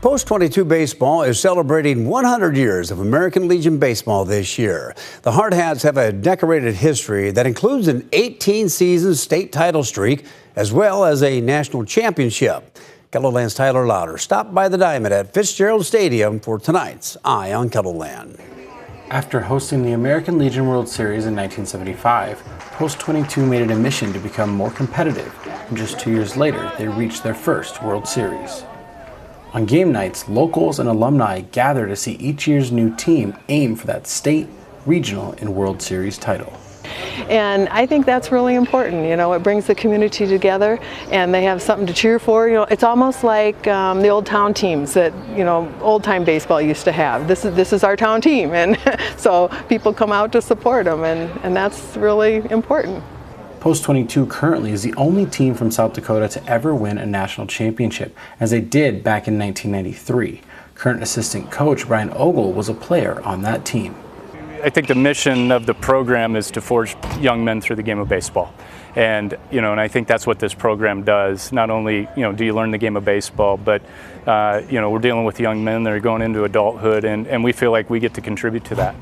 Post-22 baseball is celebrating 100 years of American Legion baseball this year. The Hardhats have a decorated history that includes an 18-season state title streak as well as a national championship. KELOLAND's Tyler Louder stopped by the Diamond at Fitzgerald Stadium for tonight's Eye on KELOLAND. After hosting the American Legion World Series in 1975, Post-22 made it a mission to become more competitive, and just 2 years later, they reached their first World Series. On game nights, locals and alumni gather to see each year's new team aim for that state, regional, and World Series title. And I think that's really important. You know, it brings the community together and they have something to cheer for. You know, it's almost like the old town teams that, you know, old time baseball used to have. This is our town team, and so people come out to support them, and that's really important. Post-22 currently is the only team from South Dakota to ever win a national championship, as they did back in 1993. Current assistant coach Brian Ogle was a player on that team. I think the mission of the program is to forge young men through the game of baseball. And I think that's what this program does. Not only, do you learn the game of baseball, but, we're dealing with young men that are going into adulthood, and we feel like we get to contribute to that.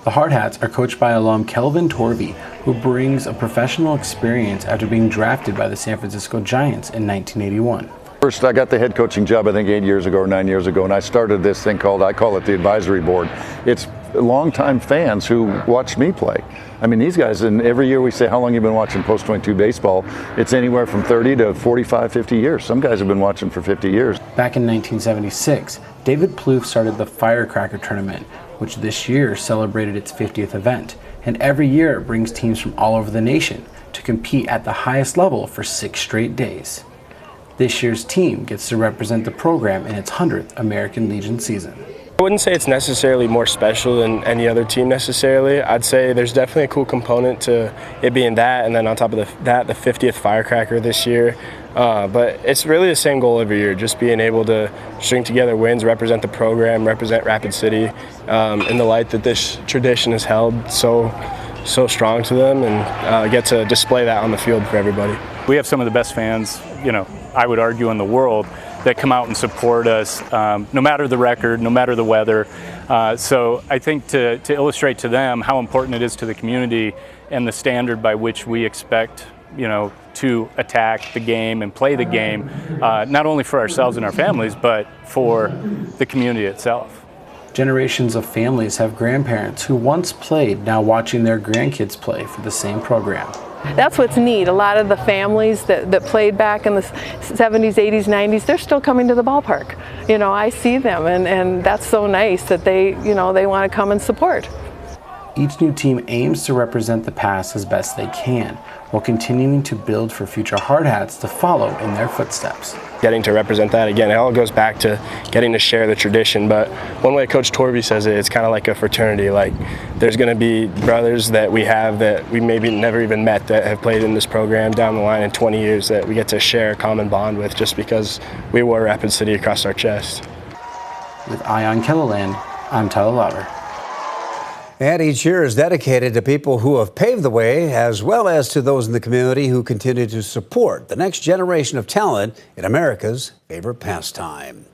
The Hardhats are coached by alum Kelvin Torvey, who brings a professional experience after being drafted by the San Francisco Giants in 1981. First, I got the head coaching job, I think 8 years ago or 9 years ago, and I started this thing I call it the advisory board. It's longtime fans who watched me play. I mean, these guys, and every year we say, how long have you been watching Post-22 baseball? It's anywhere from 30 to 45, 50 years. Some guys have been watching for 50 years. Back in 1976, David Plouffe started the Firecracker Tournament, which this year celebrated its 50th event. And every year it brings teams from all over the nation to compete at the highest level for 6 straight days. This year's team gets to represent the program in its 100th American Legion season. I wouldn't say it's necessarily more special than any other team necessarily. I'd say there's definitely a cool component to it being that, and then on top of that, the 50th Firecracker this year. But it's really the same goal every year, just being able to string together wins, represent the program, represent Rapid City in the light that this tradition is held so strong to them, and get to display that on the field for everybody. We have some of the best fans, I would argue, in the world that come out and support us, no matter the record, no matter the weather. So I think to illustrate to them how important it is to the community and the standard by which we expect, to attack the game and play the game, not only for ourselves and our families, but for the community itself. Generations of families have grandparents who once played, now watching their grandkids play for the same program. That's what's neat. A lot of the families that played back in the 70s, 80s, 90s, they're still coming to the ballpark. I see them, and that's so nice that they want to come and support. Each new team aims to represent the past as best they can, while continuing to build for future Hardhats to follow in their footsteps. Getting to represent that again, it all goes back to getting to share the tradition. But one way Coach Torvey says it, it's kind of like a fraternity. Like, there's going to be brothers that we have that we maybe never even met that have played in this program down the line in 20 years that we get to share a common bond with just because we wore Rapid City across our chest. With Eye on KELOLAND, I'm Tyler Louder. And each year is dedicated to people who have paved the way, as well as to those in the community who continue to support the next generation of talent in America's favorite pastime.